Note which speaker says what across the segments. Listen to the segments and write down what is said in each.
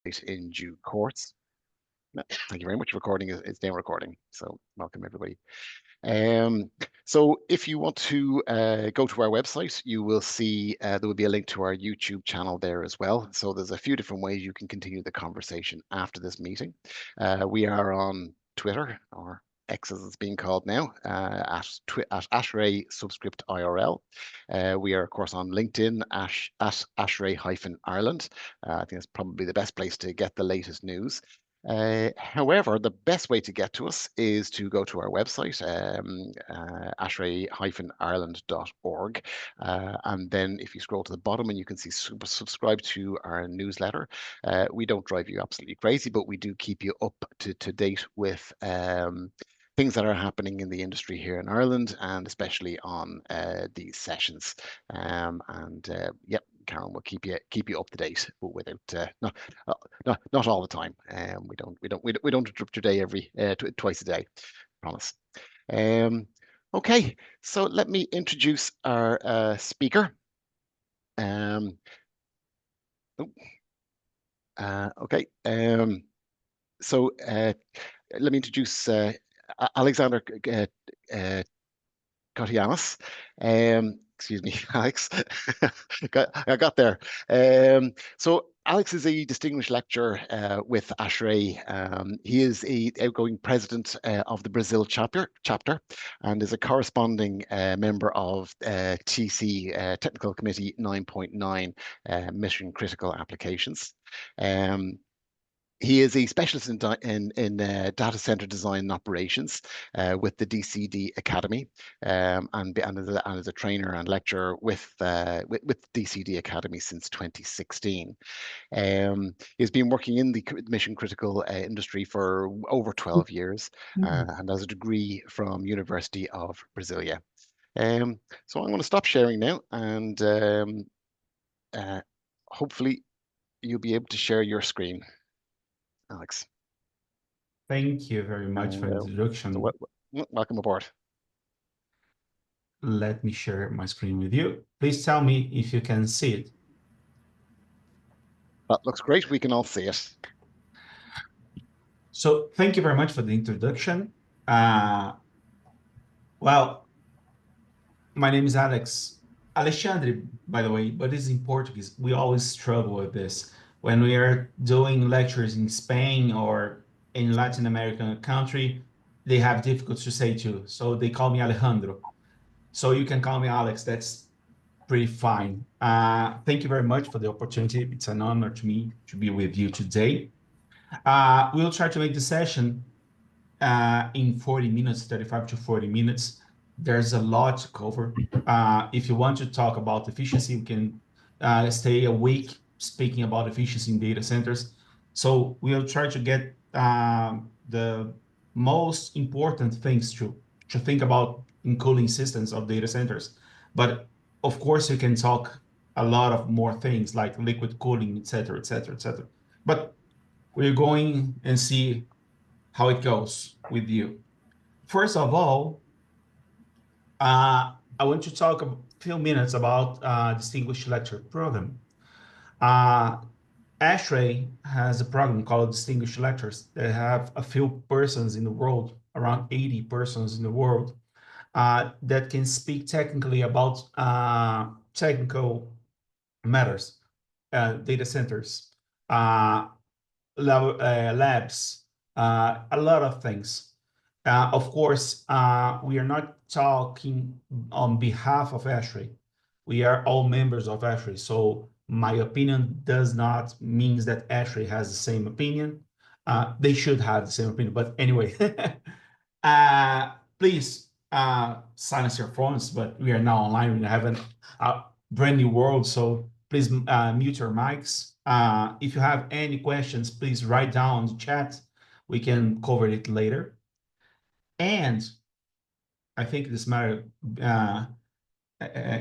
Speaker 1: in due course. Thank you very much. Recording is now recording. So welcome everybody. Um, so if you want to go to our website, you will see there will be a link to our YouTube channel there as well. So there's a few different ways you can continue the conversation after this meeting. We are on Twitter, or X as it's being called now, at ASHRAE Subscript IRL. We are, of course, on LinkedIn at ASHRAE-Ireland. I think that's probably the best place to get the latest news. However, the best way to get to us is to go to our website, ashrae-ireland.org. And then if you scroll to the bottom and you can see subscribe to our newsletter. We don't drive you absolutely crazy, but we do keep you up to date with things that are happening in the industry here in Ireland, and especially on these sessions. Yep, Karen will keep you up to date, but without not all the time. We don't interrupt your day every twice a day, promise. Okay, so let me introduce our speaker. Um, okay, so let me introduce Alexander Kotianis. Excuse me, Alex. I got there. So Alex is a distinguished lecturer with ASHRAE. He is the outgoing president of the Brazil chapter and is a corresponding member of TC Technical Committee 9.9 Mission Critical Applications. He is a specialist in data center design and operations with the DCD Academy, and as a trainer and lecturer with DCD Academy since 2016. He's been working in the mission critical industry for over 12 years and has a degree from University of Brasilia. So I'm going to stop sharing now, and hopefully you'll be able to share your screen, Alex.
Speaker 2: Thank you very much for the introduction.
Speaker 1: So welcome aboard.
Speaker 2: Let me share my screen with you. Please tell me if you can see it.
Speaker 1: That looks great. We can all see it.
Speaker 2: So thank you very much for the introduction. Well, my name is Alex. Alexandre, by the way, but it's in Portuguese. We always struggle with this. When we are doing lectures in Spain or in Latin American country, they have difficulty to say too. So they call me Alejandro. So you can call me Alex. That's pretty fine. Thank you very much for the opportunity. It's an honor to me to be with you today. We'll try to make the session in 40 minutes, 35 to 40 minutes. There's a lot to cover. If you want to talk about efficiency, we can stay a week speaking about efficiency in data centers. So we'll try to get the most important things to think about in cooling systems of data centers. But of course, you can talk a lot of more things like liquid cooling, et cetera, et cetera, et cetera. But we're going and see how it goes with you. First of all, I want to talk a few minutes about Distinguished Lecture Program. ASHRAE has a program called Distinguished Lectures that have a few persons in the world, around 80 persons in the world, that can speak technically about technical matters, data centers, labs, a lot of things. Of course, we are not talking on behalf of ASHRAE. We are all members of ASHRAE. So my opinion does not mean that ASHRAE has the same opinion. They should have the same opinion. But anyway, please silence your phones. But we are now online. We have a brand new world. So please mute your mics. If you have any questions, please write down in the chat. We can cover it later. And I think this matter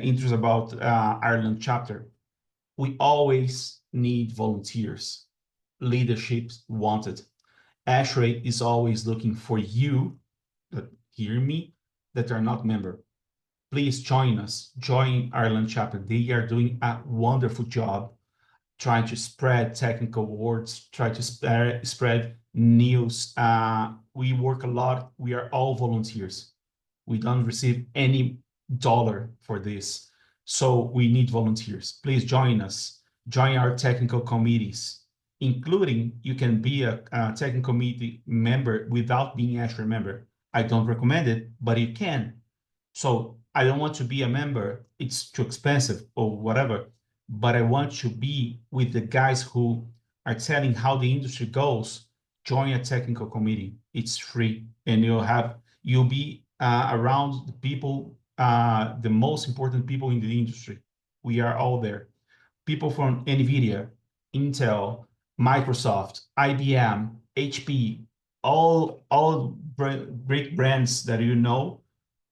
Speaker 2: interests about Ireland chapter. We always need volunteers. Leadership wanted. ASHRAE is always looking for you that hear me that are not member. Please join us. Join Ireland chapter. They are doing a wonderful job. trying to spread technical words, try to spread news. We work a lot. We are all volunteers. We don't receive any dollar for this. So we need volunteers. Please join us. Join our technical committees, including you can be a technical committee member without being an ASHRAE member. I don't recommend it, but you can. So I don't want to be a member. It's too expensive or whatever, but I want to be with the guys who are telling how the industry goes. Join a technical committee. It's free, and you'll be around the people, the most important people in the industry. We are all there. People from NVIDIA, Intel, Microsoft, IBM, HP, all great brands that you know,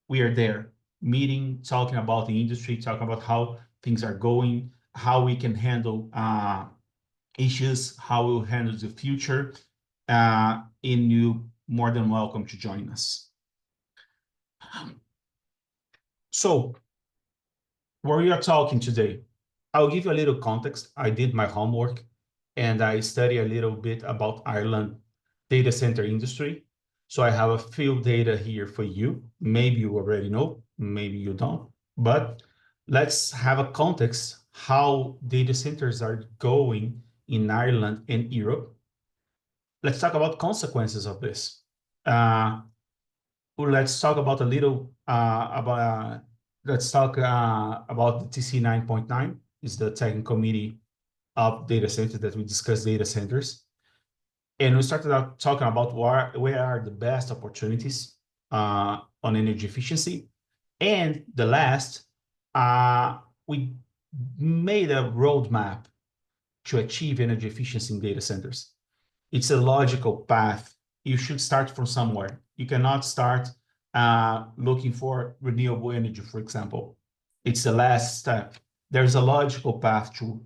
Speaker 2: we are there meeting, talking about the industry, talking about how things are going, how we can handle issues, how we'll handle the future. And you more than welcome to join us. So where we are talking today, I'll give you a little context. I did my homework and I study a little bit about Ireland data center industry. So I have a few data here for you. Maybe you already know, maybe you don't, but let's have a context how data centers are going in Ireland and Europe. Let's talk about consequences of this. Let's talk about a little let's talk about the TC 9.9 is the technical committee of data centers that we discuss data centers. And we started out talking about where are the best opportunities on energy efficiency. And the last, we made a roadmap to achieve energy efficiency in data centers. It's a logical path. You should start from somewhere. You cannot start looking for renewable energy, for example. It's the last step. There's a logical path to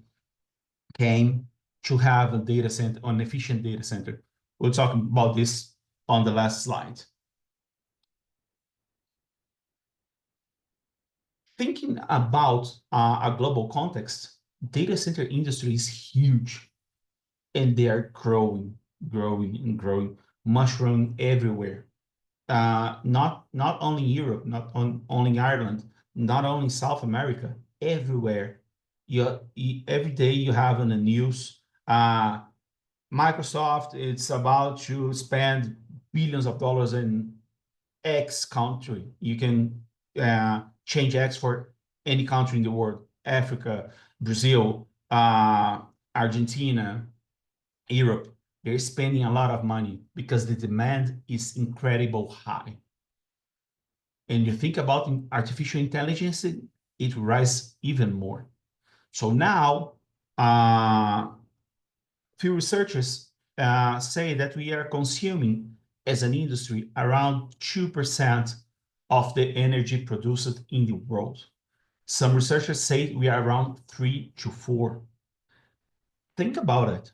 Speaker 2: have a data center, an efficient data center. We'll talk about this on the last slide. Thinking about a global context, data center industry is huge, and they are growing, and growing, mushrooming everywhere. Not only Europe, not only Ireland, not only South America, everywhere. Every day you have in the news, Microsoft, it's about to spend billions of dollars in X country. You can change X for any country in the world, Africa, Brazil, Argentina, Europe. They're spending a lot of money because the demand is incredibly high. And you think about artificial intelligence, it rises even more. So now, few researchers say that we are consuming as an industry around 2% of the energy produced in the world. Some researchers say we are around 3 to 4. Think about it.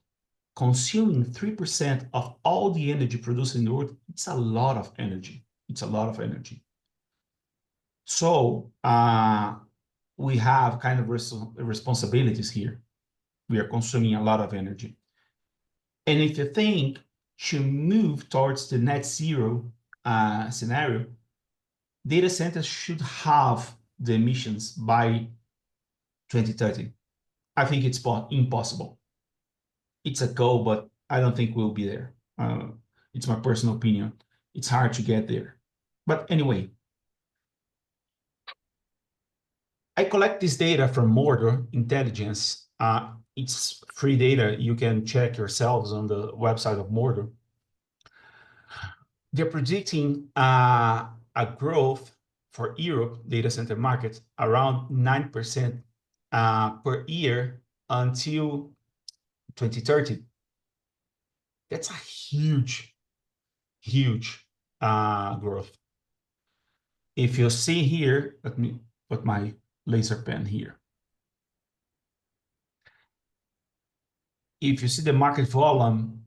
Speaker 2: Consuming 3% of all the energy produced in the world, it's a lot of energy. It's a lot of energy. So we have kind of responsibilities here. We are consuming a lot of energy. And if you think to move towards the net zero scenario, data centers should have the emissions by 2030. I think it's impossible. It's a goal, but I don't think we'll be there. It's my personal opinion. It's hard to get there. But anyway, I collect this data from Mordor Intelligence. It's free data. You can check yourselves on the website of Mordor. They're predicting a growth for Europe data center market around 9% per year until 2030. That's a huge, huge growth. If you see here, let me put my laser pen here. If you see the market volume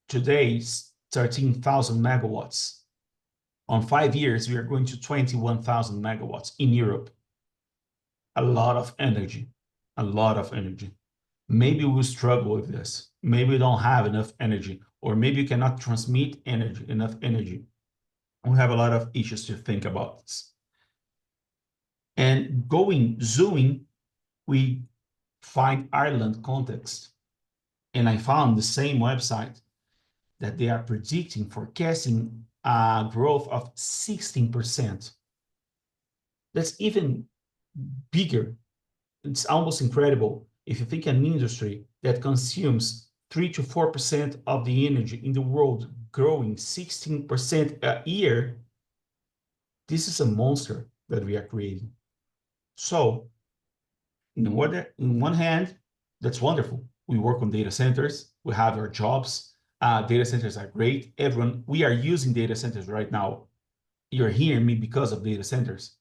Speaker 2: today is 13,000 megawatts. On 5 years, we are going to 21,000 megawatts in Europe. A lot of energy, a lot of energy. maybe we'll struggle with this. Maybe we don't have enough energy, or maybe you cannot transmit enough energy. We have a lot of issues to think about this. And zooming, we find Ireland context. And I found the same website that they are predicting, forecasting a growth of 16%. That's even bigger. It's almost incredible. If you think an industry that consumes 3 to 4% of the energy in the world growing 16% a year, this is a monster that we are creating. So in one hand, that's wonderful. We work on data centers. We have our jobs. Data centers are great. We are using data centers right now. You're hearing me because of data centers.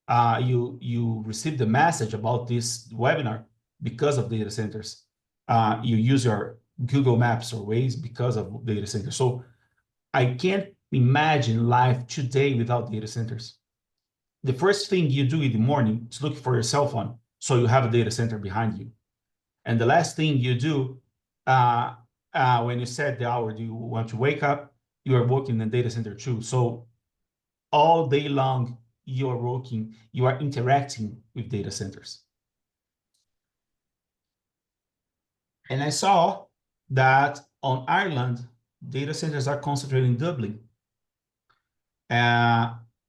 Speaker 2: You received the message about this webinar because of data centers. You use your Google Maps or Waze because of data centers. So I can't imagine life today without data centers. The first thing you do in the morning is look for your cell phone, so you have a data center behind you. And the last thing you do when you set the hour, do you want to wake up, you are working in the data center too. So all day long, you are working, you are interacting with data centers. And I saw that on Ireland, data centers are concentrated in Dublin.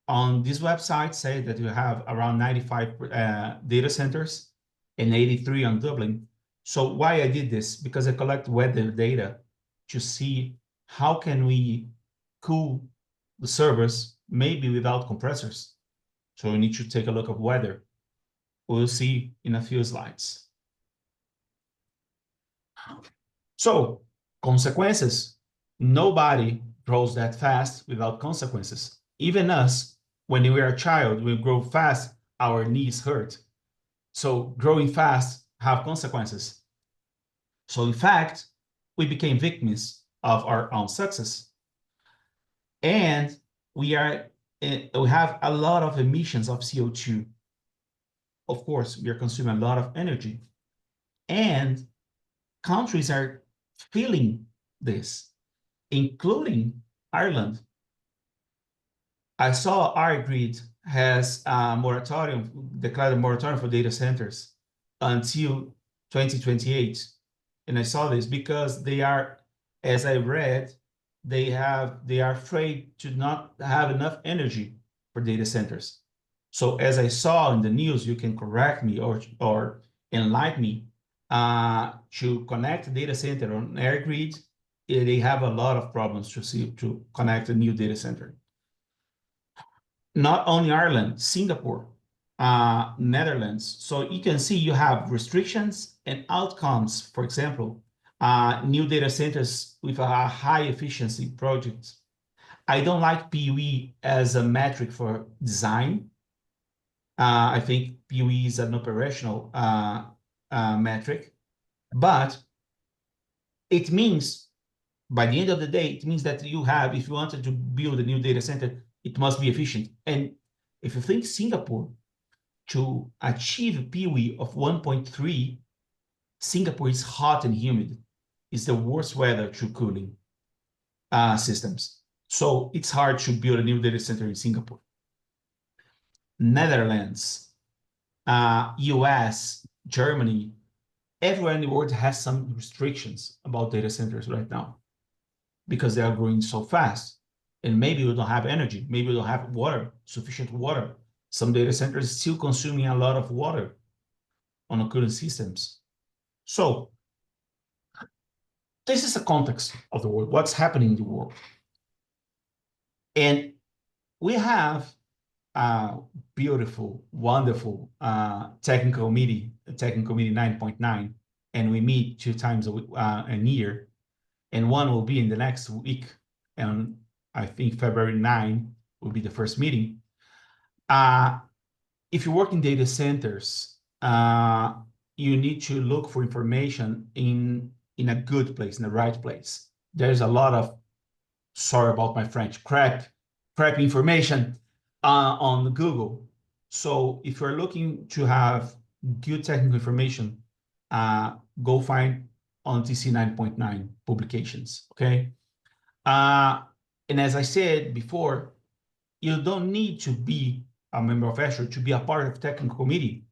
Speaker 2: On this website, say that you have around 95 data centers and 83 on Dublin. So why I did this? Because I collect weather data to see how can we cool the servers, maybe without compressors. So we need to take a look at weather. We'll see in a few slides. So consequences, nobody grows that fast without consequences. Even us, when we are a child, we grow fast, our knees hurt. So growing fast have consequences. So in fact, we became victims of our own success. And we have a lot of emissions of CO2. Of course, we are consuming a lot of energy. And countries are feeling this, including Ireland. I saw our grid has a moratorium, declared a moratorium for data centers until 2028. And I saw this because they are, as I read, they are afraid to not have enough energy for data centers. So as I saw in the news, you can correct me or enlighten me, to connect data center on air grid, they have a lot of problems to connect a new data center. Not only Ireland, Singapore, Netherlands. So you can see you have restrictions and outcomes. For example, new data centers with a high efficiency projects. I don't like PUE as a metric for design. I think PUE is an operational metric, but it means by the end of the day, it means that you have, if you wanted to build a new data center, it must be efficient. And if you think Singapore, to achieve a PUE of 1.3, Singapore is hot and humid. It's the worst weather to cooling systems. So it's hard to build a new data center in Singapore. Netherlands, US, Germany, everywhere in the world has some restrictions about data centers right now because they are growing so fast. And maybe we don't have energy. Maybe we don't have water, sufficient water. Some data centers still consuming a lot of water on the cooling systems. So this is the context of the world, what's happening in the world. And we have a beautiful, wonderful technical meeting 9.9, and we meet 2 times a year, and one will be in the next week, and I think February 9 will be the first meeting. If you work in data centers, you need to look for information in a good place, in the right place. There's a lot of, sorry about my French, crap information on Google. So if you're looking to have good technical information, go find on TC 9.9 publications, okay? And as I said before, you don't need to be a member of ASHRAE to be a part of the technical committee.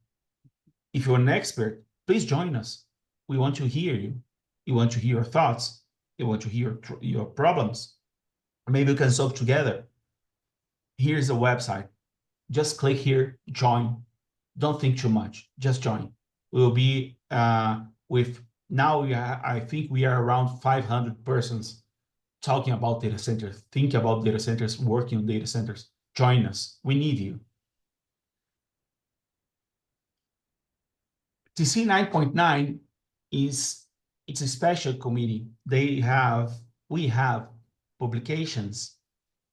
Speaker 2: If you're an expert, please join us. We want to hear you. We want to hear your thoughts. We want to hear your problems. Maybe we can solve together. Here's a website. Just click here, join. Don't think too much. Just join. We will be with now. I think we are around 500 persons talking about data centers, thinking about data centers, working on data centers. Join us. We need you. TC 9.9 it's a special committee. We have publications.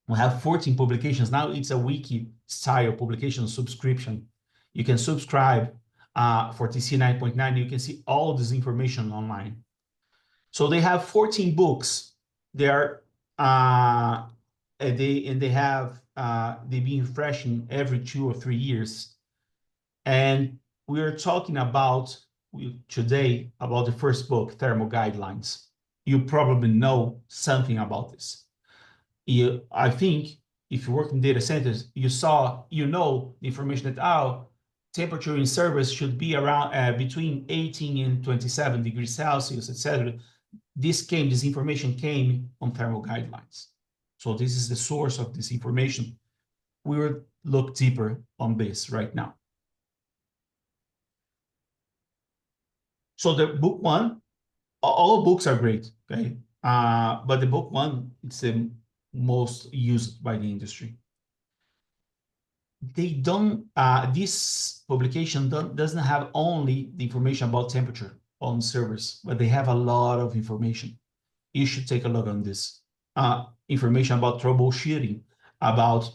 Speaker 2: We have 14 publications. Now it's a wiki style publication subscription. You can subscribe for TC 9.9. You can see all this information online. So they have 14 books. They are they've been refreshing every 2 or 3 years. And we are talking about today about the first book, Thermal Guidelines. You probably know something about this. I think if you work in data centers, you know the information that temperature in servers should be around between 18 and 27 degrees Celsius, etc. This information came on thermal guidelines. So this is the source of this information. We will look deeper on this right now. So the book one, all books are great, okay? But the book one, it's the most used by the industry. They don't, this publication doesn't have only the information about temperature on servers, but they have a lot of information. You should take a look on this. Information about troubleshooting, about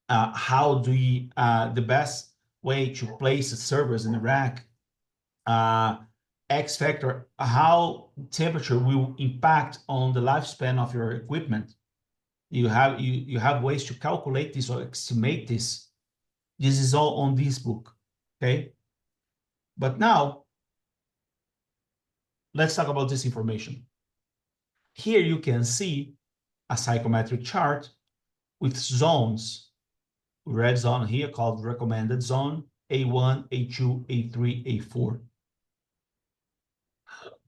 Speaker 2: how do we, the best way to place the servers in the rack, X factor, how temperature will impact on the lifespan of your equipment. You have ways to calculate this or estimate this. This is all on this book, okay? But now, let's talk about this information. Here you can see a psychometric chart with zones. Red zone here called recommended zone, A1, A2, A3, A4.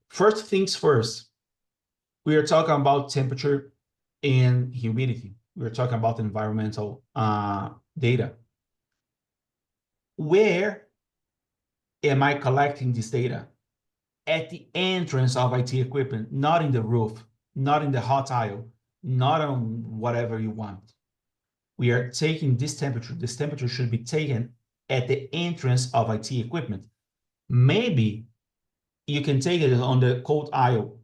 Speaker 2: First things first, we are talking about temperature and humidity. We're talking about environmental data. Where am I collecting this data? At the entrance of IT equipment, not in the roof, not in the hot aisle, not on whatever you want. We are taking this temperature. This temperature should be taken at the entrance of IT equipment. Maybe you can take it on the cold aisle.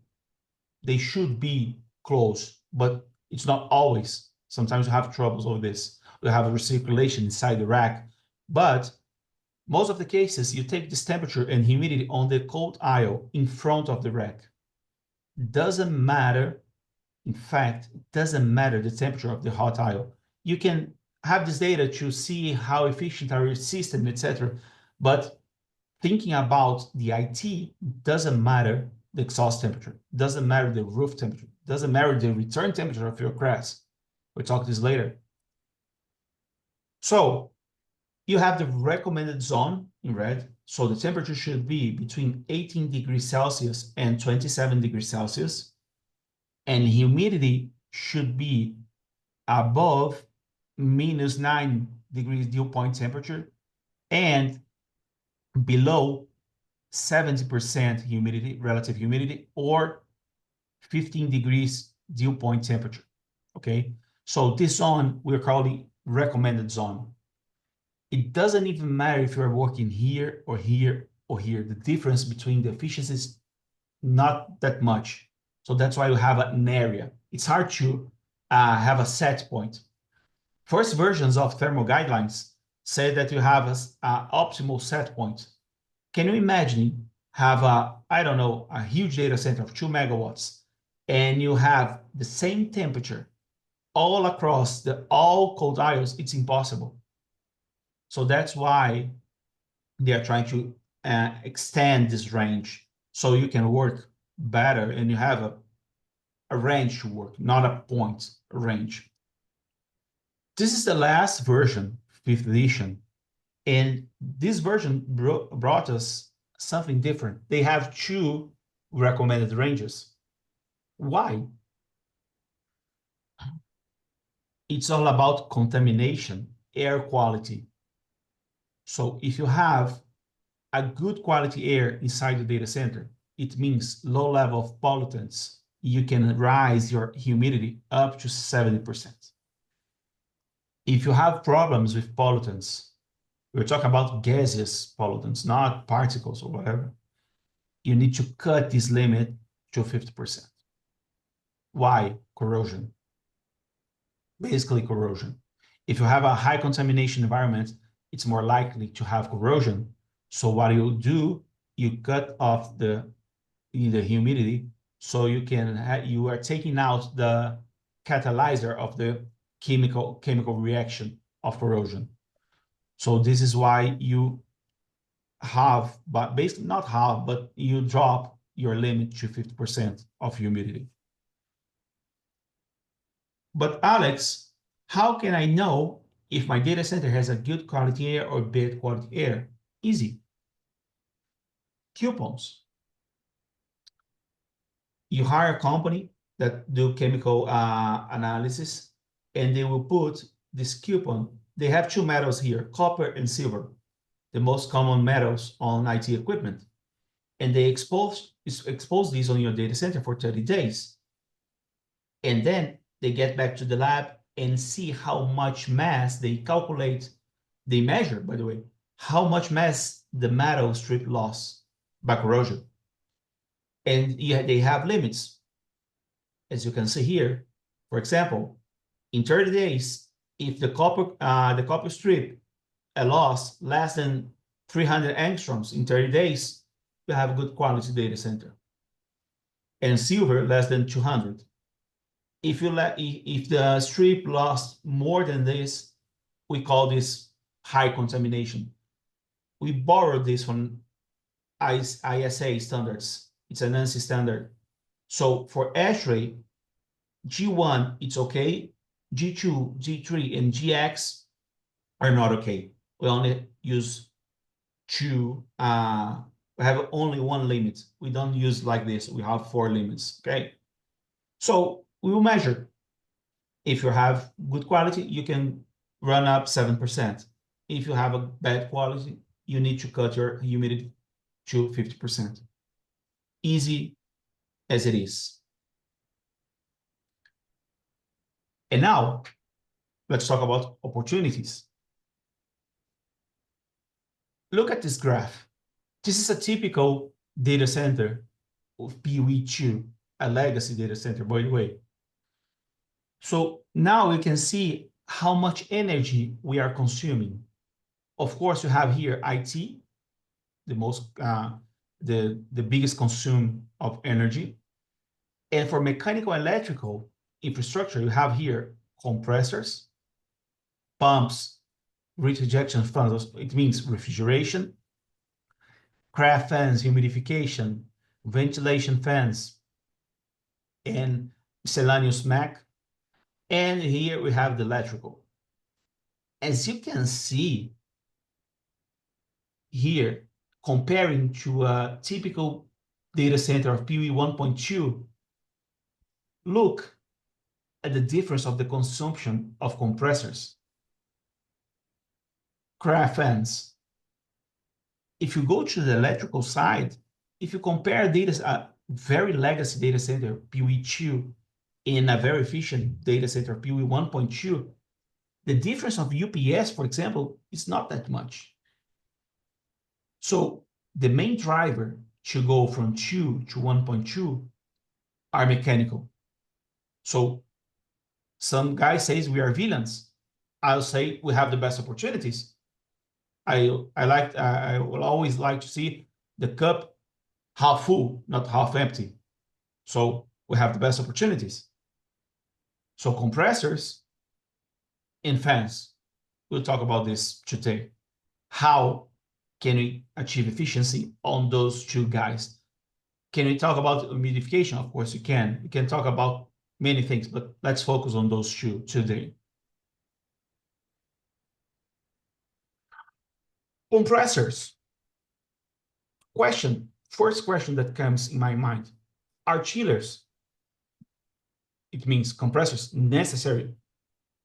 Speaker 2: They should be close, but it's not always. Sometimes you have troubles with this. We have a recirculation inside the rack. But most of the cases, you take this temperature and humidity on the cold aisle in front of the rack. Doesn't matter. In fact, it doesn't matter the temperature of the hot aisle. You can have this data to see how efficient are your system, etc. But thinking about the IT, doesn't matter the exhaust temperature, doesn't matter the roof temperature, doesn't matter the return temperature of your CRAS. We'll talk this later. So you have the recommended zone in red. So the temperature should be between 18 degrees Celsius and 27 degrees Celsius. And humidity should be above -9 degrees dew point temperature and below 70% humidity, relative humidity, or 15 degrees dew point temperature, okay? So this zone, we're calling recommended zone. It doesn't even matter if you're working here or here or here. The difference between the efficiency is not that much. So that's why you have an area. It's hard to have a set point. First versions of thermal guidelines say that you have an optimal set point. Can you imagine have a huge data center of 2 megawatts and you have the same temperature all across all cold aisles? It's impossible. So that's why they are trying to extend this range so you can work better and you have a range to work, not a point, a range. This is the last version, 5th edition, and this version brought us something different. They have 2 recommended ranges. Why? It's all about contamination, air quality. So if you have a good quality air inside the data center, it means low level of pollutants. You can rise your humidity up to 70%. If you have problems with pollutants, we're talking about gaseous pollutants, not particles or whatever, you need to cut this limit to 50%. Why? Corrosion. Basically corrosion. If you have a high contamination environment, it's more likely to have corrosion. So what you do, you cut off the humidity, so you are taking out the catalyzer of the chemical reaction of corrosion. So this is why you have, but basically not half, but you drop your limit to 50% of humidity. But Alex, how can I know if my data center has a good quality air or bad quality air? Easy. Coupons. You hire a company that do chemical analysis, and they will put this coupon. They have 2 metals here, copper and silver, the most common metals on IT equipment. And they expose these on your data center for 30 days. And then they get back to the lab and see how much mass they calculate, they measure, by the way, how much mass the metal strip lost by corrosion. And they have limits. As you can see here, for example, in 30 days, if the copper strip lost less than 300 angstroms in 30 days, you have a good quality data center. And silver less than 200. If the strip lost more than this, we call this high contamination. We borrowed this from ISA standards. It's an ANSI standard. So for ASHRAE, G1, it's okay. G2, G3, and GX are not okay. We only use 2. We have only 1 limit. We don't use like this. We have 4 limits, okay? So we will measure. If you have good quality, you can run up 7%. If you have a bad quality, you need to cut your humidity to 50%. Easy as it is. And now, let's talk about opportunities. Look at this graph. This is a typical data center of PUE2, a legacy data center, by the way. So now we can see how much energy we are consuming. Of course, you have here IT, the biggest consume of energy. And for mechanical and electrical infrastructure, you have here compressors, pumps, rejection fans, it means refrigeration, craft fans, humidification, ventilation fans, and miscellaneous MAC. And here we have the electrical. As you can see here, comparing to a typical data center of PUE 1.2, look at the difference of the consumption of compressors, craft fans. If you go to the electrical side, if you compare a very legacy data center, PUE 2, in a very efficient data center, PUE 1.2, the difference of UPS, for example, is not that much. So the main driver to go from 2 to 1.2 are mechanical. So some guy says we are villains. I'll say we have the best opportunities. I will always like to see the cup half full, not half empty. So we have the best opportunities. So compressors and fans, we'll talk about this today. How can we achieve efficiency on those 2 guys? Can we talk about humidification? Of course you can. You can talk about many things, but let's focus on those two today. Compressors. First question that comes in my mind. Are chillers, it means compressors, necessary?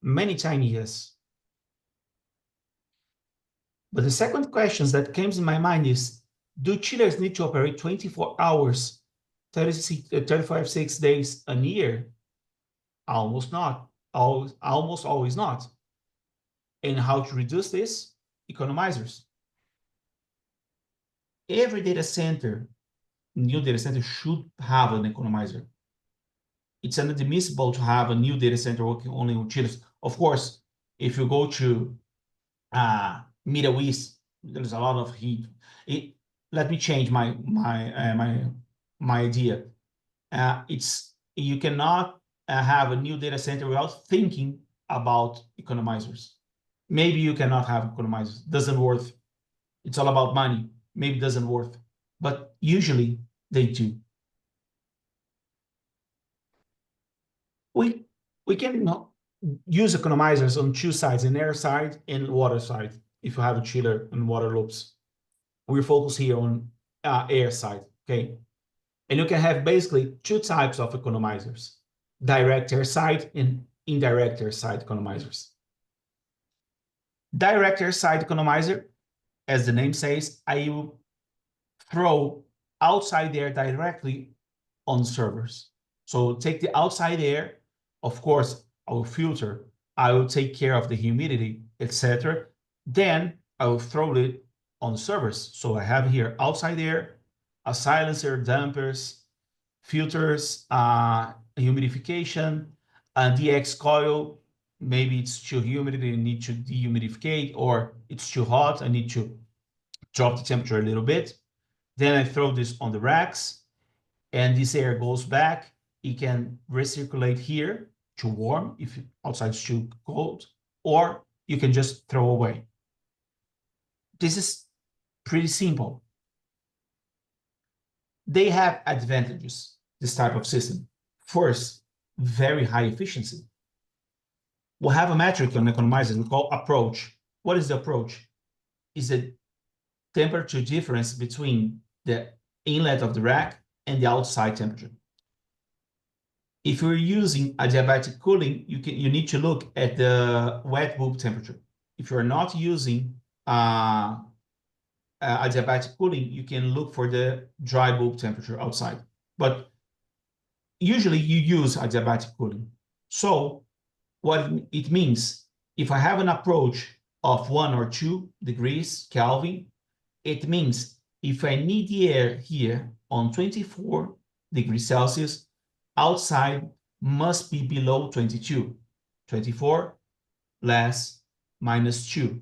Speaker 2: Many times, yes. But the second question that comes in my mind is, do chillers need to operate 24 hours, 35, 6 days a year? Almost not. Almost always not. And how to reduce this? Economizers. Every data center, new data center, should have an economizer. It's inadmissible to have a new data center working only on chillers. Of course, if you go to Middle East, there's a lot of heat. Let me change my idea. You cannot have a new data center without thinking about economizers. Maybe you cannot have economizers. Doesn't worth. It's all about money. Maybe it doesn't worth, but usually they do. We can use economizers on two sides, an air side and water side. If you have a chiller and water loops, we focus here on air side, okay? And you can have basically two types of economizers: direct air side and indirect air side economizers. Direct air side economizer, as the name says, I will throw outside air directly on servers. So take the outside air, of course, I will filter, I will take care of the humidity, etc. Then I will throw it on servers. So I have here outside air, a silencer, dampers, filters, humidification, a DX coil. Maybe it's too humid, I need to dehumidificate, or it's too hot, I need to drop the temperature a little bit. Then I throw this on the racks, and this air goes back. It can recirculate here to warm if outside is too cold, or you can just throw away. This is pretty simple. They have advantages, this type of system. First, very high efficiency. We'll have a metric on economizers we call approach. What is the approach? Is the temperature difference between the inlet of the rack and the outside temperature. If you're using adiabatic cooling, you need to look at the wet bulb temperature. If you're not using adiabatic cooling, you can look for the dry bulb temperature outside. But usually you use adiabatic cooling. So what it means, if I have an approach of 1 or 2 degrees Kelvin, it means if I need the air here on 24 degrees Celsius, outside must be below 22. 24 less minus 2.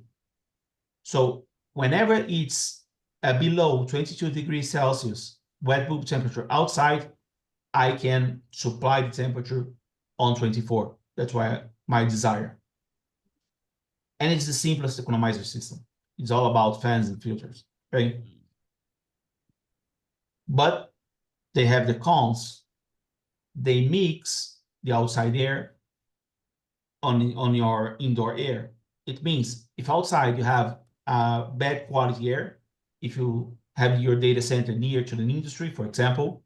Speaker 2: So whenever it's below 22 degrees Celsius, wet bulb temperature outside, I can supply the temperature on 24. That's why my desire. And it's the simplest economizer system. It's all about fans and filters, right? But they have the cons. They mix the outside air on your indoor air. It means if outside you have bad quality air, if you have your data center near to the industry, for example,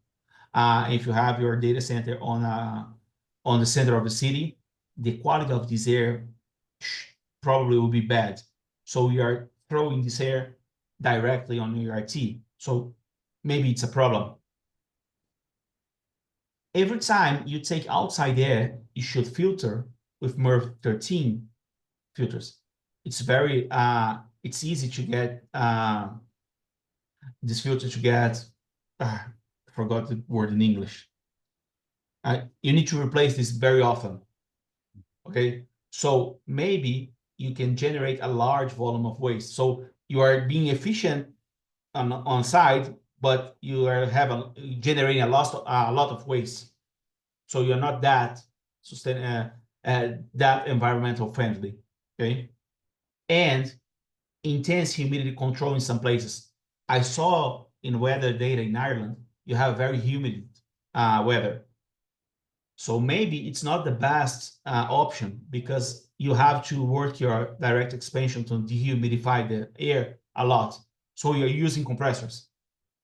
Speaker 2: if you have your data center on the center of the city, the quality of this air probably will be bad. So we are throwing this air directly on your IT. So maybe it's a problem. Every time you take outside air, you should filter with MERV 13 filters. It's very, it's easy to get this filter to get, I forgot the word in English. You need to replace this very often, okay? So maybe you can generate a large volume of waste. So you are being efficient on site, but you are generating a lot of waste. So you're not that that environmental friendly, okay? And intense humidity control in some places. I saw in weather data in Ireland you have very humid weather. So maybe it's not the best option because you have to work your direct expansion to dehumidify the air a lot. So you're using compressors.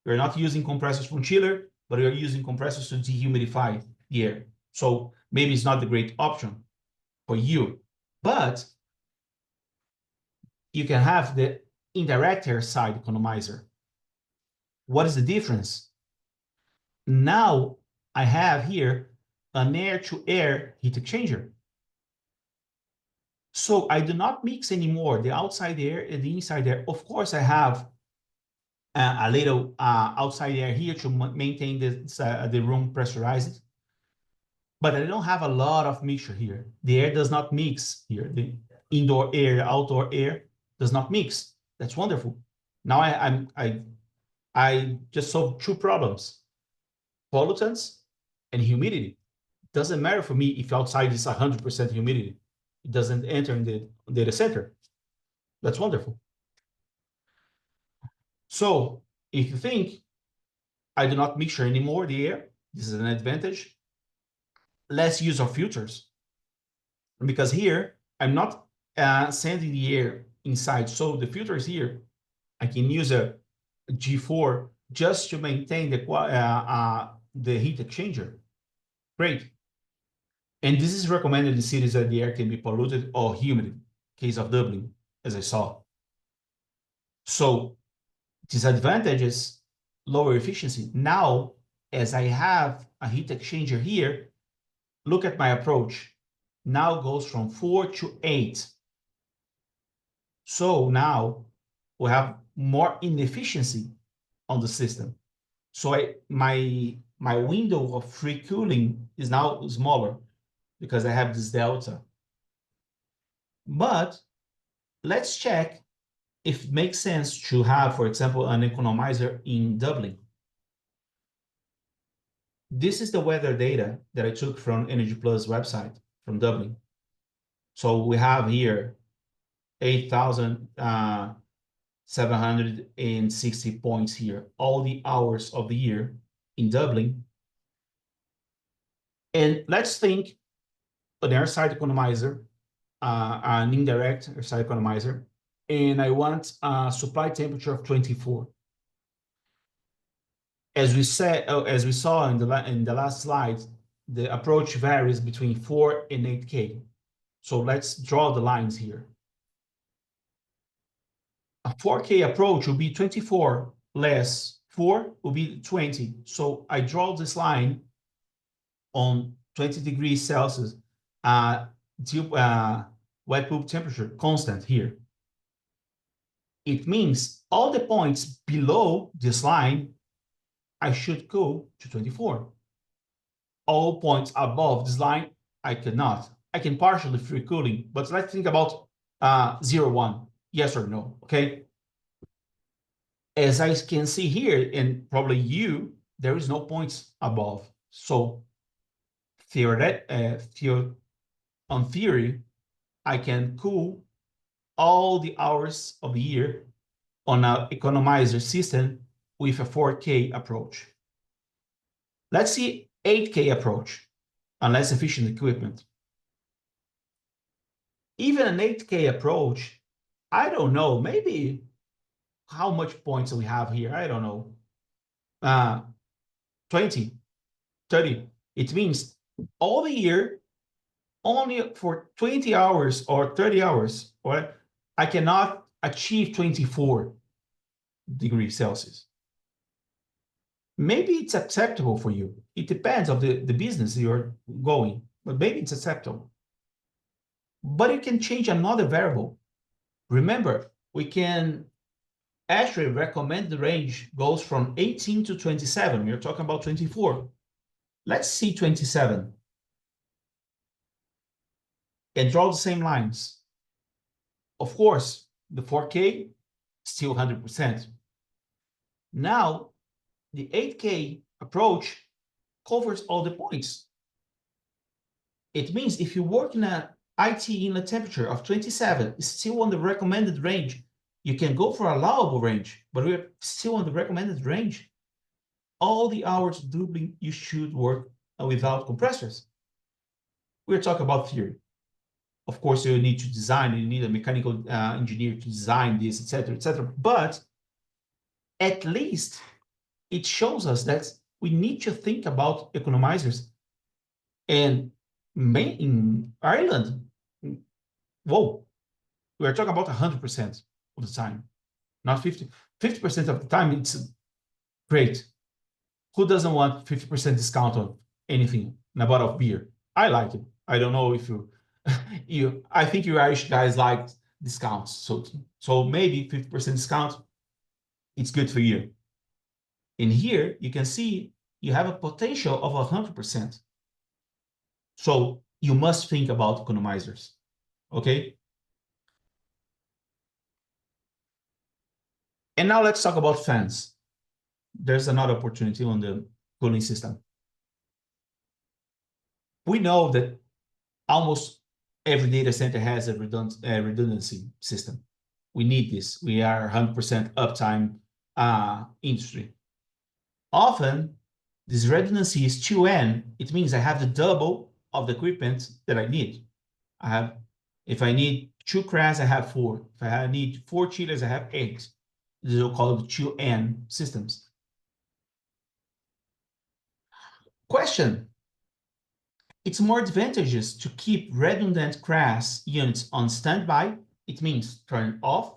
Speaker 2: You're not using compressors from chiller, but you're using compressors to dehumidify the air. So maybe it's not the great option for you, but you can have the indirect air side economizer. What is the difference? Now I have here an air-to-air heat exchanger. So I do not mix anymore the outside air and the inside air. Of course, I have a little outside air here to maintain the room pressurized, but I don't have a lot of mixture here. The air does not mix here. The indoor air, outdoor air does not mix. That's wonderful. Now I just solved two problems: pollutants and humidity. Doesn't matter for me if outside is 100% humidity. It doesn't enter in the data center. That's wonderful. So if you think I do not mixture anymore the air, this is an advantage. Less use of filters, because here I'm not sending the air inside. So the filter is here. I can use a G4 just to maintain the heat exchanger. Great. And this is recommended in cities that the air can be polluted or humid, case of Dublin, as I saw. So disadvantages, lower efficiency. Now, as I have a heat exchanger here, look at my approach. Now goes from 4 to 8. So now we have more inefficiency on the system. So my window of free cooling is now smaller because I have this delta. But let's check if it makes sense to have, for example, an economizer in Dublin. This is the weather data that I took from Energy Plus website from Dublin. So we have here 8,760 points here, all the hours of the year in Dublin. And let's think an airside economizer, an indirect airside economizer, and I want a supply temperature of 24. As we saw in the last slide, the approach varies between 4 and 8K. So let's draw the lines here. A 4K approach will be 24 less 4 will be 20. So I draw this line on 20 degrees Celsius, wet bulb temperature constant here. It means all the points below this line, I should cool to 24. All points above this line, I cannot. I can partially free cooling, but let's think about 0, 1, yes or no, okay? As I can see here, and probably you, there is no points above. So on theory, I can cool all the hours of the year on an economizer system with a 4K approach. Let's see 8K approach on less efficient equipment. Even an 8K approach, I don't know, maybe how much points we have here, I don't know. 20, 30. It means all the year, only for 20 hours or 30 hours, or I cannot achieve 24 degrees Celsius. Maybe it's acceptable for you. It depends on the business you're going, but maybe it's acceptable. But you can change another variable. Remember, ASHRAE recommended range goes from 18 to 27. We're talking about 24. Let's see 27. And draw the same lines. Of course, the 4K, still 100%. Now, the 8K approach covers all the points. It means if you work in an IT inlet temperature of 27, it's still on the recommended range. You can go for a allowable range, but we're still on the recommended range. all the hours of doubling, you should work without compressors. We're talking about theory. Of course, you need to design, you need a mechanical engineer to design this, etc., etc. But at least it shows us that we need to think about economizers. And in Ireland, whoa, we're talking about 100% of the time, not 50. 50% of the time, it's great. Who doesn't want 50% discount on anything in a bottle of beer? I like it. I don't know if I think you Irish guys like discounts. So maybe 50% discount, it's good for you. In here, you can see you have a potential of 100%. So you must think about economizers, okay? And now let's talk about fans. There's another opportunity on the cooling system. We know that almost every data center has a redundancy system. We need this. We are 100% uptime industry. Often, this redundancy is 2N. It means I have the double of the equipment that I need. If I need 2 CRAS, I have 4. If I need 4 chillers, I have 8. These are called 2N systems. Question. It's more advantageous to keep redundant CRAS units on standby, it means turn off,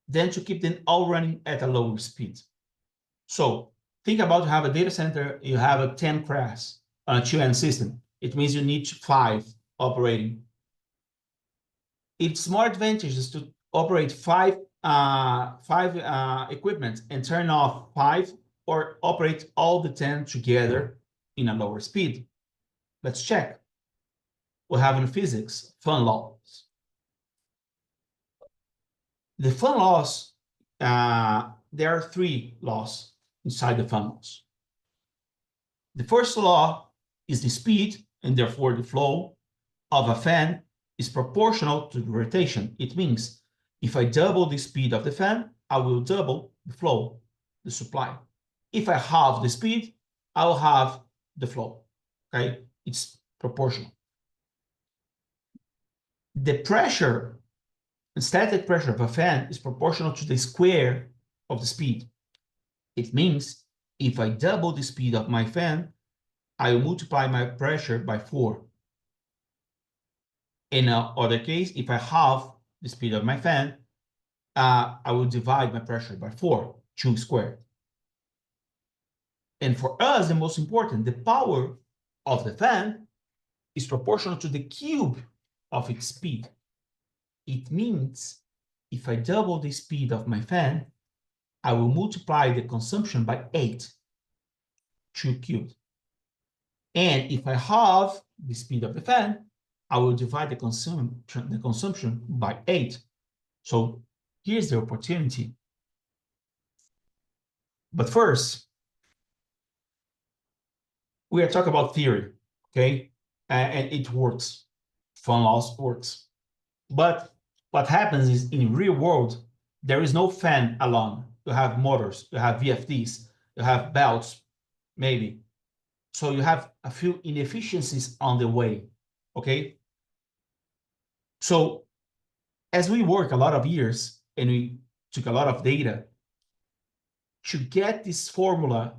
Speaker 2: than to keep them all running at a lower speed. So think about have a data center, you have a 10 CRAS on a 2N system. It means you need 5 operating. It's more advantageous to operate 5 equipment and turn off 5 or operate all the 10 together in a lower speed. Let's check. We have in physics fan laws. The fan laws, there are 3 laws inside the fan laws. The first law is the speed, and therefore the flow, of a fan is proportional to the rotation. It means if I double the speed of the fan, I will double the flow, the supply. If I halve the speed, I will have the flow. Okay, it's proportional. The pressure, the static pressure of a fan is proportional to the square of the speed. It means if I double the speed of my fan, I will multiply my pressure by 4. In another case, if I halve the speed of my fan, I will divide my pressure by 4, 2 squared. And for us, the most important, the power of the fan is proportional to the cube of its speed. It means if I double the speed of my fan, I will multiply the consumption by 8, 2 cubed. And if I halve the speed of the fan, I will divide the consumption by 8. So here's the opportunity. But first, we are talking about theory, okay? And it works. Fan laws works. But what happens is in real world, there is no fan alone. You have motors, you have VFDs, you have belts, maybe. So you have a few inefficiencies on the way, okay? So as we work a lot of years and we took a lot of data to get this formula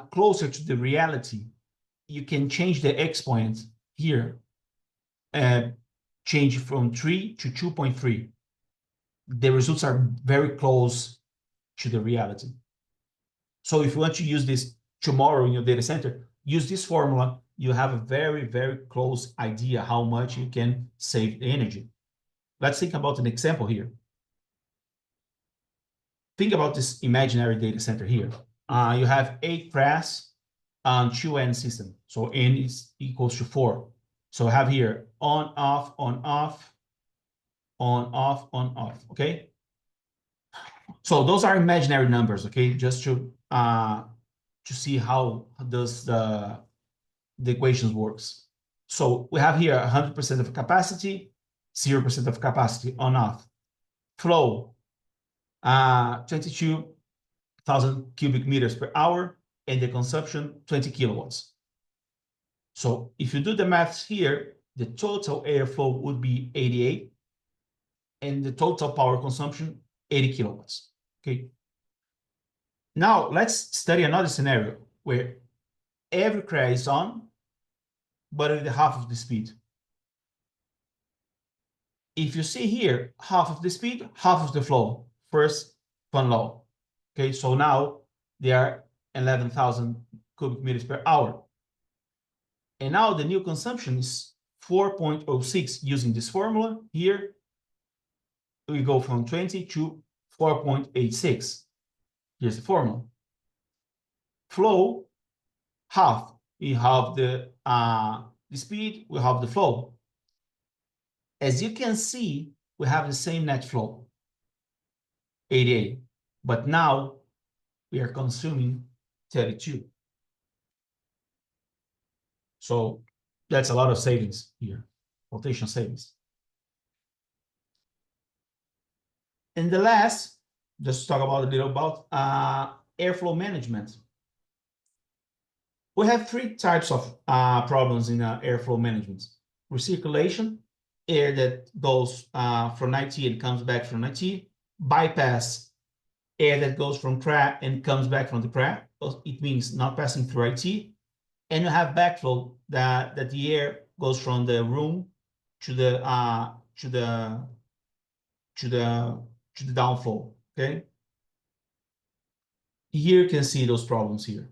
Speaker 2: closer to the reality, you can change the exponent here, change from 3 to 2.3. The results are very close to the reality. So if you want to use this tomorrow in your data center, use this formula. You have a very, very close idea how much you can save energy. Let's think about an example here. Think about this imaginary data center here. You have 8 CRAS on 2N system. So N is equals to 4. So I have here on, off, on, off, on, off, on, off, okay? So those are imaginary numbers, okay? Just to see how does the equations works. So we have here 100% of capacity, 0% of capacity on, off. Flow, 22 1,000 cubic meters per hour, and the consumption 20 kilowatts. So if you do the maths here, the total airflow would be 88, and the total power consumption 80 kilowatts. Okay. Now let's study another scenario where every CRAE is on, but at half of the speed. If you see here, half of the speed, half of the flow, first one law. Okay, so now they are 11,000 cubic meters per hour. And now the new consumption is 4.06 using this formula here. We go from 20 to 4.86. Here's the formula. Flow, half. We have the speed, we have the flow. As you can see, we have the same net flow, 88. But now we are consuming 32. So that's a lot of savings here, rotation savings. And the last, just talk about a little about airflow management. We have three types of problems in airflow management. Recirculation, air that goes from IT and comes back from IT. Bypass, air that goes from CRAE and comes back from the CRAE. It means not passing through IT. And you have backflow that the air goes from the room to the downflow. Okay. Here you can see those problems here: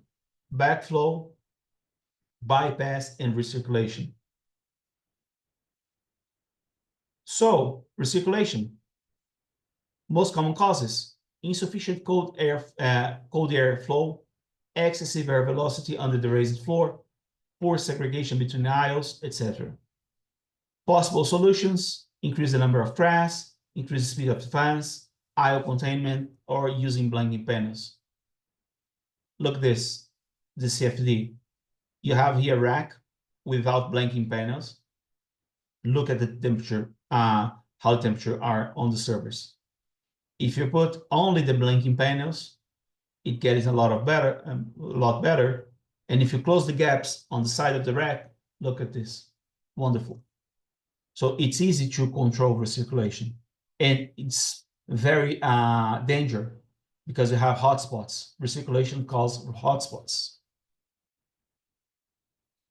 Speaker 2: backflow, bypass, and recirculation. So recirculation, most common causes: insufficient cold air flow, excessive air velocity under the raised floor, poor segregation between aisles, etc. Possible solutions: increase the number of CRAEs, increase the speed of the fans, aisle containment, or using blanking panels. Look this, the CFD. You have here a rack without blanking panels. Look at the temperature, how the temperature are on the servers. If you put only the blanking panels, it gets a lot better. And if you close the gaps on the side of the rack, look at this, wonderful. So it's easy to control recirculation, and it's very dangerous because you have hotspots. Recirculation causes hotspots.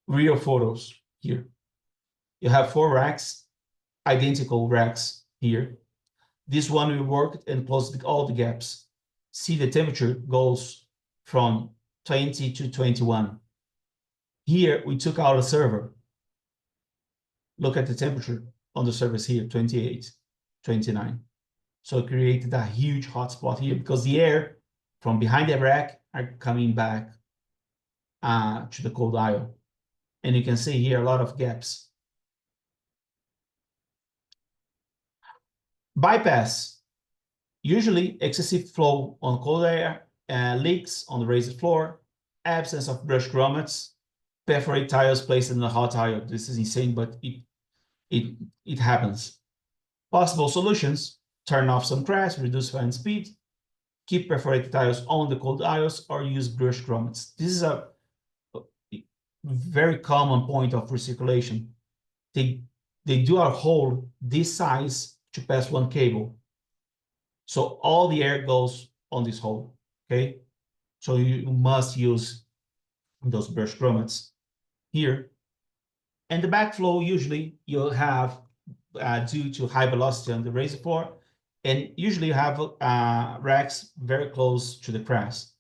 Speaker 2: Real photos here. You have 4 racks, identical racks here. This one we worked and closed all the gaps. See, the temperature goes from 20 to 21. Here we took out a server. Look at the temperature on the servers here, 28, 29. So it created a huge hotspot here because the air from behind the rack are coming back to the cold aisle. And you can see here a lot of gaps. Bypass, usually excessive flow on cold air, leaks on the raised floor, absence of brush grommets, perforate tiles placed in the hot aisle. This is insane, but it happens. Possible solutions: turn off some CRAEs, reduce fan speed, keep perforated tiles on the cold aisles, or use brush grommets. This is a very common point of recirculation. They do a hole this size to pass one cable. So all the air goes on this hole, okay? So you must use those brush grommets here. And the backflow, usually you'll have due to high velocity on the raised floor, and usually you have racks very close to the CRAEs.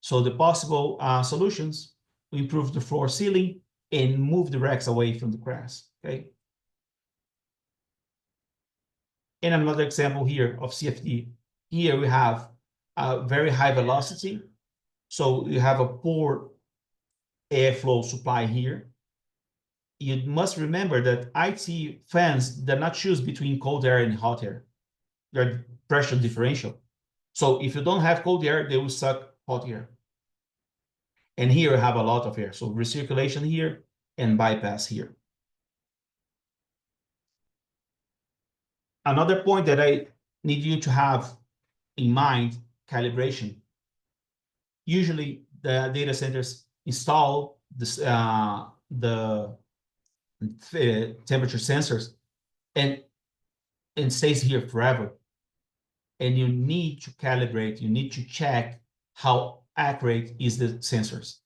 Speaker 2: So the possible solutions: improve the floor sealing and move the racks away from the CRAEs, okay? And another example here of CFD. Here we have a very high velocity. So you have a poor airflow supply here. You must remember that IT fans, they're not choose between cold air and hot air. They're pressure differential. So if you don't have cold air, they will suck hot air. And here you have a lot of air. So recirculation here and bypass here. Another point that I need you to have in mind: calibration. Usually, the data centers install this, the temperature sensors and stays here forever. And you need to calibrate, you need to check how accurate is the sensors.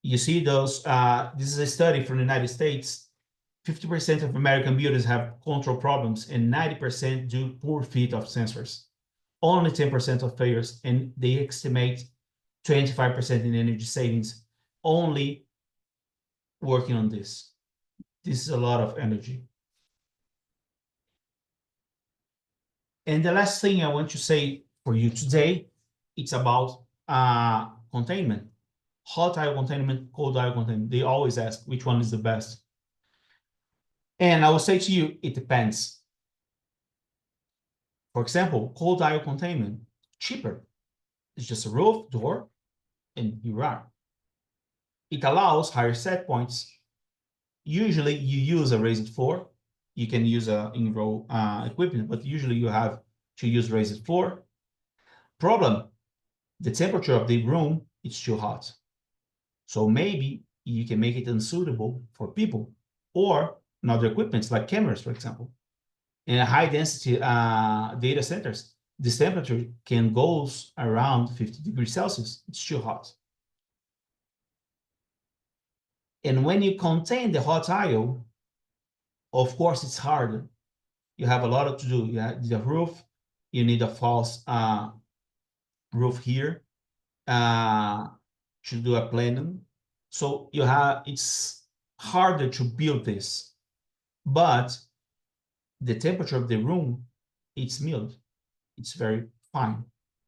Speaker 2: You see those, this is a study from the United States. 50% of American buildings have control problems and 90% do poor fit of sensors. Only 10% of failures, and they estimate 25% in energy savings only working on this. This is a lot of energy. And the last thing I want to say for you today, it's about containment. Hot aisle containment, cold aisle containment. They always ask which one is the best. And I will say to you, it depends. For example, cold aisle containment, cheaper. It's just a roof, door, and you are. It allows higher set points. Usually you use a raised floor. You can use a in-row equipment, but usually you have to use raised floor. Problem, the temperature of the room is too hot. So maybe you can make it unsuitable for people or other equipments like cameras, for example. In high density data centers, this temperature can go around 50 degrees Celsius. It's too hot. And when you contain the hot aisle, of course, it's harder. You have a lot to do. You have the roof. You need a false roof here to do a planning. So you have, it's harder to build this, but the temperature of the room, it's mild. It's very fine.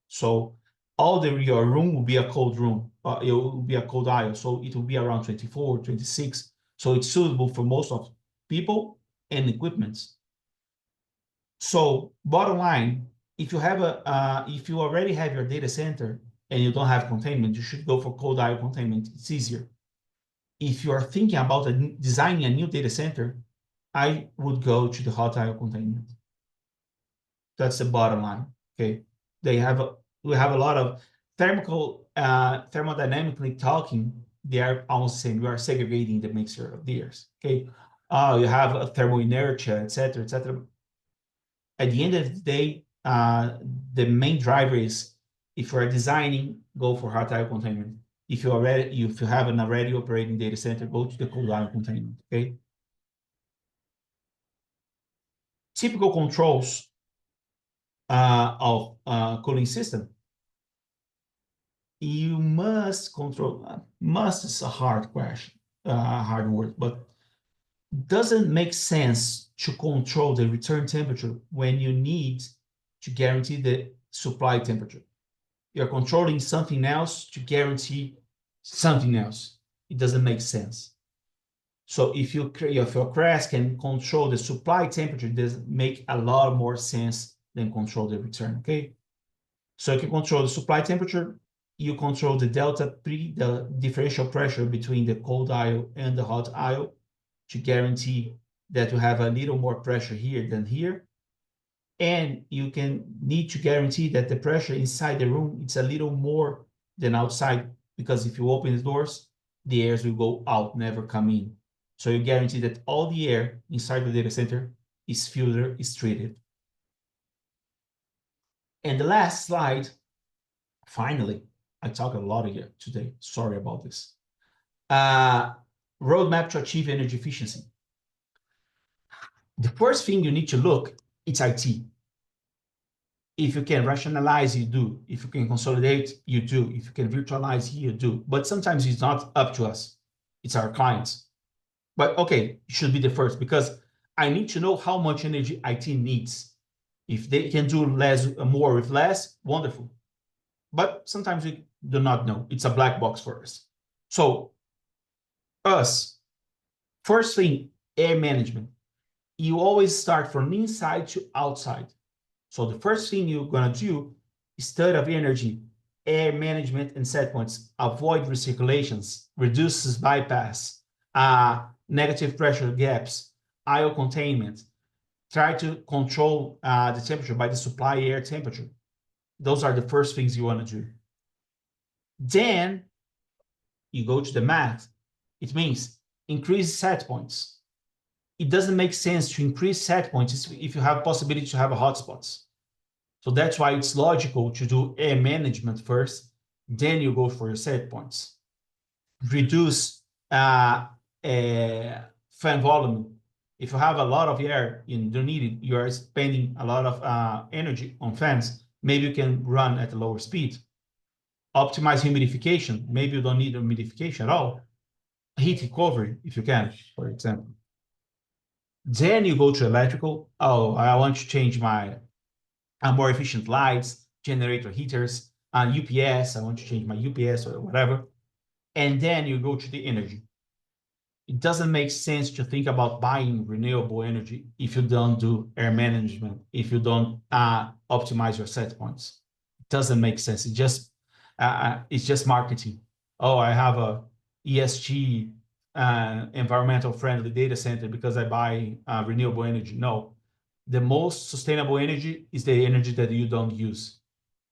Speaker 2: So your room will be a cold room. It will be a cold aisle. So it will be around 24, 26. So it's suitable for most of people and equipments. So bottom line, if you already have your data center and you don't have containment, you should go for cold aisle containment. It's easier. If you are thinking about designing a new data center, I would go to the hot aisle containment. That's the bottom line. Okay, we have a lot of thermodynamically talking. They are almost the same. We are segregating the mixture of theirs. Okay, you have a thermal inertia, etc., etc. At the end of the day, the main driver is if you are designing, go for hot aisle containment. If you have an already operating data center, go to the cold aisle containment. Okay. Typical controls of cooling system. You must control. Must is a hard question, hard word, but doesn't make sense to control the return temperature when you need to guarantee the supply temperature. You're controlling something else to guarantee something else. It doesn't make sense. So if your CRAS can control the supply temperature, it does make a lot more sense than control the return, okay? So you can control the supply temperature, you control the delta P, the differential pressure between the cold aisle and the hot aisle to guarantee that you have a little more pressure here than here. And you can need to guarantee that the pressure inside the room, it's a little more than outside, because if you open the doors, the airs will go out, never come in. So you guarantee that all the air inside the data center is filtered, is treated. And the last slide, finally, I talk a lot here today. Sorry about this. Roadmap to achieve energy efficiency. The first thing you need to look, it's IT. If you can rationalize, you do. If you can consolidate, you do. If you can virtualize, you do. But sometimes it's not up to us. It's our clients. But okay, it should be the first, because I need to know how much energy IT needs. If they can do more with less, wonderful. But sometimes we do not know. It's a black box for us. So first thing, air management. You always start from inside to outside. So the first thing you're going to do is study of energy, air management, and set points. Avoid recirculations, reduces bypass, negative pressure gaps, aisle containment. Try to control the temperature by the supply air temperature. Those are the first things you want to do. Then you go to the math. It means increase set points. It doesn't make sense to increase set points if you have possibility to have hotspots. So that's why it's logical to do air management first, then you go for your set points. Reduce fan volume. If you have a lot of air and you don't need it, you are spending a lot of energy on fans. Maybe you can run at a lower speed. Optimize humidification. Maybe you don't need humidification at all. Heat recovery, if you can, for example. Then you go to electrical. Oh, I want to change my more efficient lights, generator heaters, UPS. I want to change my UPS or whatever. And then you go to the energy. It doesn't make sense to think about buying renewable energy if you don't do air management, if you don't optimize your set points. It doesn't make sense. It's just marketing. Oh, I have a ESG environmental friendly data center because I buy renewable energy. No, the most sustainable energy is the energy that you don't use.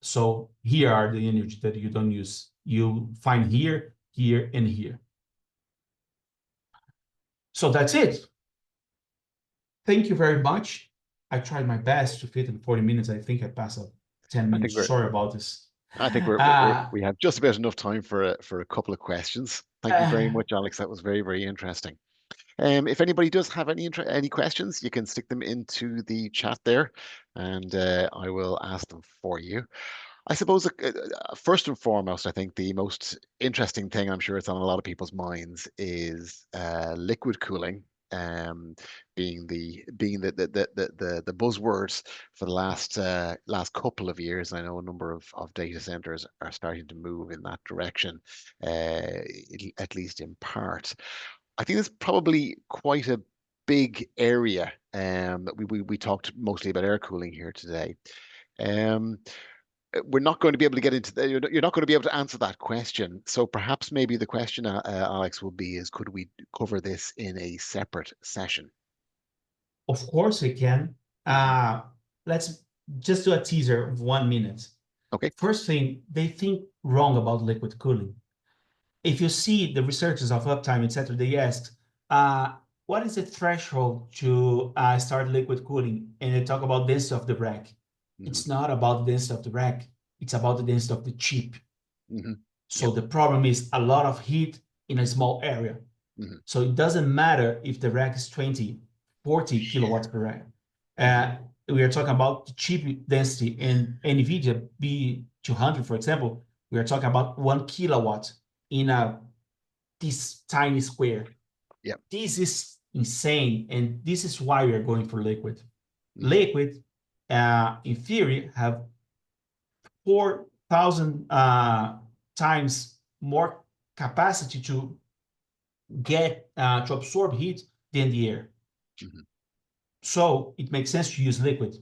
Speaker 2: So here are the energy that you don't use. You find here, here, and here. So that's it. Thank you very much. I tried my best to fit in 40 minutes. I think I passed up 10
Speaker 1: I think
Speaker 2: minutes.
Speaker 1: we're
Speaker 2: Sorry about this.
Speaker 1: I think
Speaker 2: Uh,
Speaker 1: we have just about enough time for a couple of questions. Thank you very
Speaker 2: uh,
Speaker 1: much, Alex. That was very, very interesting. If anybody does have any questions, you can stick them into the chat there, and I will ask them for you. I suppose, first and foremost, I think the most interesting thing, I'm sure it's on a lot of people's minds, is liquid cooling, being the buzzwords for the last couple of years. I know a number of data centers are starting to move in that direction, at least in part. I think it's probably quite a big area. We talked mostly about air cooling here today. Um, we're not going to be able to get into you're not going to be able to answer that question. So perhaps maybe the question, Alex, will be is could we cover this in a separate session?
Speaker 2: of course, we can.
Speaker 1: Hmm.
Speaker 2: Let's just do a teaser of 1 minute.
Speaker 1: Okay.
Speaker 2: First thing, they think wrong about liquid cooling. If you see the researchers of uptime, etc., they asked, what is the threshold to start liquid cooling? And they talk about density of the rack.
Speaker 1: Hmm.
Speaker 2: It's not about the density of the rack. It's about the density of the chip.
Speaker 1: Hmm.
Speaker 2: So
Speaker 1: Yep.
Speaker 2: the problem is a lot of heat in a small area.
Speaker 1: Hmm.
Speaker 2: So it doesn't matter if the rack is 20, 40 kilowatts per rack.
Speaker 1: Hmm.
Speaker 2: We are talking about the chip density in NVIDIA B200, for example. We are talking about 1 kilowatt in this tiny square.
Speaker 1: Yep.
Speaker 2: This is insane, and this is why we are going for liquid.
Speaker 1: Hmm.
Speaker 2: Liquid, in theory, have 4,000 times more capacity to to absorb heat than the air.
Speaker 1: Hmm.
Speaker 2: So it makes sense to use liquid.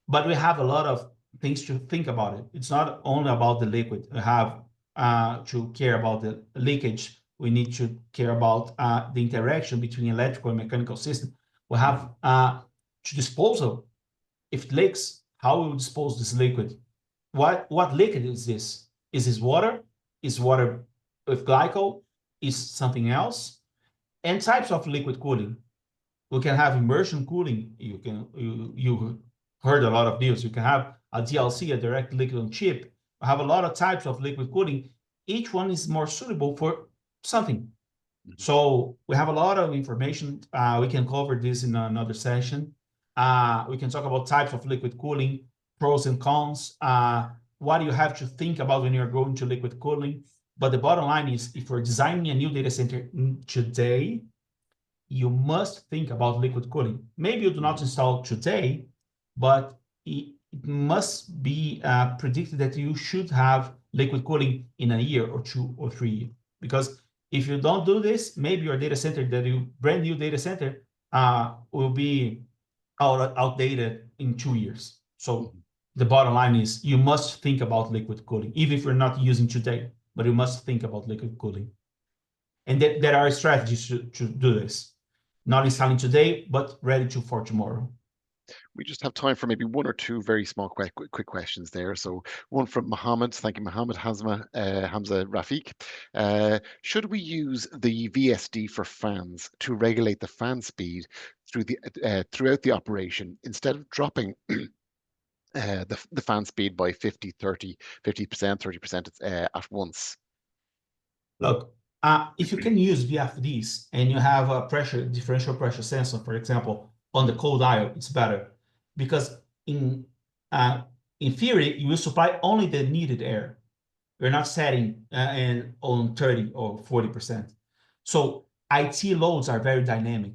Speaker 2: But we have a lot of things to think about it. It's not only about the liquid. We have to care about the leakage. We need to care about the interaction between electrical and mechanical system. We have to disposal. If it leaks, how will we dispose this liquid? What liquid is this? Is this water? Is water with glycol? Is something else? And types of liquid cooling. We can have immersion cooling. You heard a lot of these. You can have a DLC, a direct liquid on chip. We have a lot of types of liquid cooling. Each one is more suitable for something.
Speaker 1: Hmm.
Speaker 2: So we have a lot of information. We can cover this in another session. We can talk about types of liquid cooling, pros and cons. What do you have to think about when you're going to liquid cooling? But the bottom line is, if you're designing a new data center today, you must think about liquid cooling. Maybe you do not
Speaker 1: Hmm.
Speaker 2: install today, but it must be predicted that you should have liquid cooling in a year or 2 or 3 years. Because if you don't do this, maybe your data center, brand new data center, will be outdated in 2 years. So
Speaker 1: Hmm.
Speaker 2: the bottom line is you must think about liquid cooling, even if you're not using today, but you must think about liquid cooling. And there are strategies to do this. Not installing today, but ready for tomorrow.
Speaker 1: We just have time for maybe one or two very small, quick questions there. So one from Mohammed. Thank you, Mohammed Hamza Rafiq. Should we use the VSD for fans to regulate the fan speed throughout the operation instead of dropping the fan speed by 50%, 30% at once?
Speaker 2: Look, if you can use VFDs and you have a differential pressure sensor, for example, on the cold aisle, it's better because uh, in theory, you will supply only the needed air. You're not setting on 30 or 40%. So IT loads are very dynamic.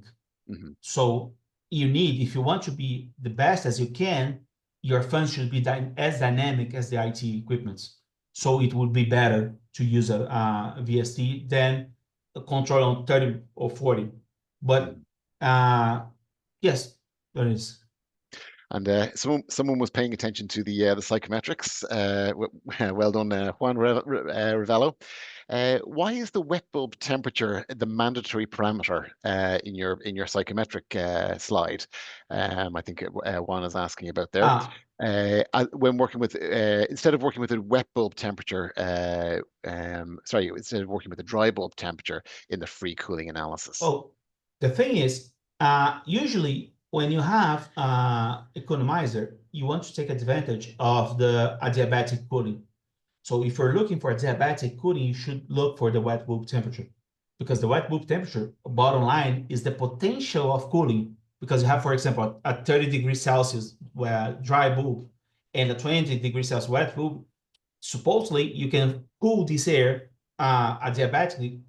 Speaker 1: Mhm,
Speaker 2: So you need, if you want to be the best as you can, your fans should be as dynamic as the IT equipment. So it would be better to use a VST than a control on 30 or 40. But
Speaker 1: mhm.
Speaker 2: yes, there is.
Speaker 1: And someone was paying attention to the psychometrics. Well done, Juan Ravello. Why is the wet bulb temperature the mandatory parameter in your psychometric slide? I think Juan is asking about there.
Speaker 2: Uh,
Speaker 1: When working with instead of working with a wet bulb temperature, sorry, instead of working with a dry bulb temperature in the free cooling analysis.
Speaker 2: Oh, the thing is, usually when you have economizer, you want to take advantage of the adiabatic cooling. So if you're looking for a diabatic cooling, you should look for the wet bulb temperature because the wet bulb temperature, bottom line, is the potential of cooling because you have, for example, a 30 degrees Celsius dry bulb and a 20 degrees Celsius wet bulb. Supposedly, you can cool this air adiabatically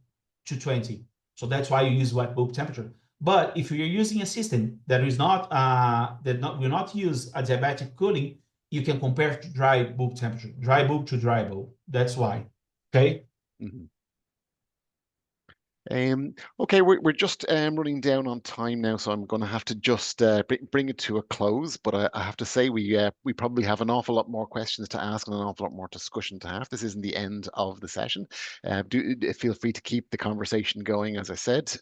Speaker 2: to 20. So that's why you use wet bulb temperature. But if you're using a system that is not will not use adiabatic cooling, you can compare to dry bulb temperature, dry bulb to dry bulb. That's why. Okay.
Speaker 1: Mhm. Okay, we're just running down on time now, so I'm going to have to just bring it to a close. But I have to say we probably have an awful lot more questions to ask and an awful lot more discussion to have. This isn't the end of the session. Feel free to keep the conversation going. As I said,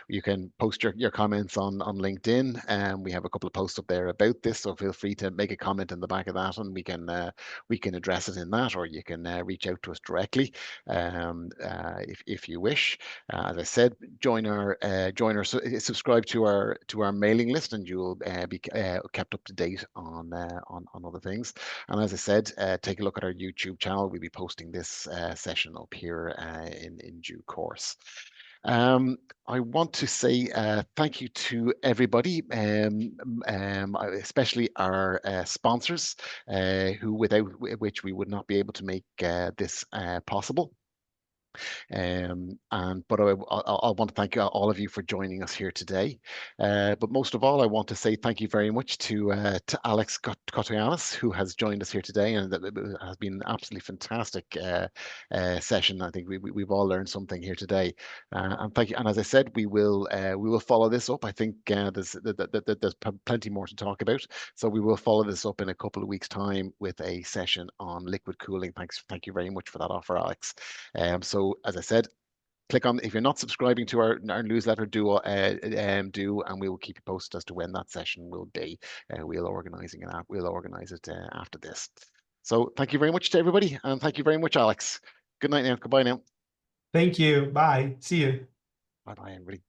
Speaker 1: you can post your comments on LinkedIn, and we have a couple of posts up there about this. So feel free to make a comment in the back of that, and we can address it in that, or you can reach out to us directly if you wish. As I said, subscribe to our mailing list, and you'll be kept up to date on other things. And as I said, take a look at our YouTube channel. We'll be posting this session up here in due course. I want to say thank you to everybody, especially our sponsors, without which we would not be able to make this possible. But I want to thank all of you for joining us here today. But most of all, I want to say thank you very much to Alex Kotoyanis, who has joined us here today, and that has been an absolutely fantastic session. I think we've all learned something here today, and thank you. And as I said, we will follow this up. I think there's plenty more to talk about, so we will follow this up in a couple of weeks' time with a session on liquid cooling. Thank you very much for that offer, Alex. So as I said, click on if you're not subscribing to our newsletter, do, and we will keep you posted as to when that session will be. We'll organize it after this. So thank you very much to everybody, and thank you very much, Alex. Good night now. Goodbye now.
Speaker 2: Thank you. Bye. See you.
Speaker 1: Bye bye, everybody.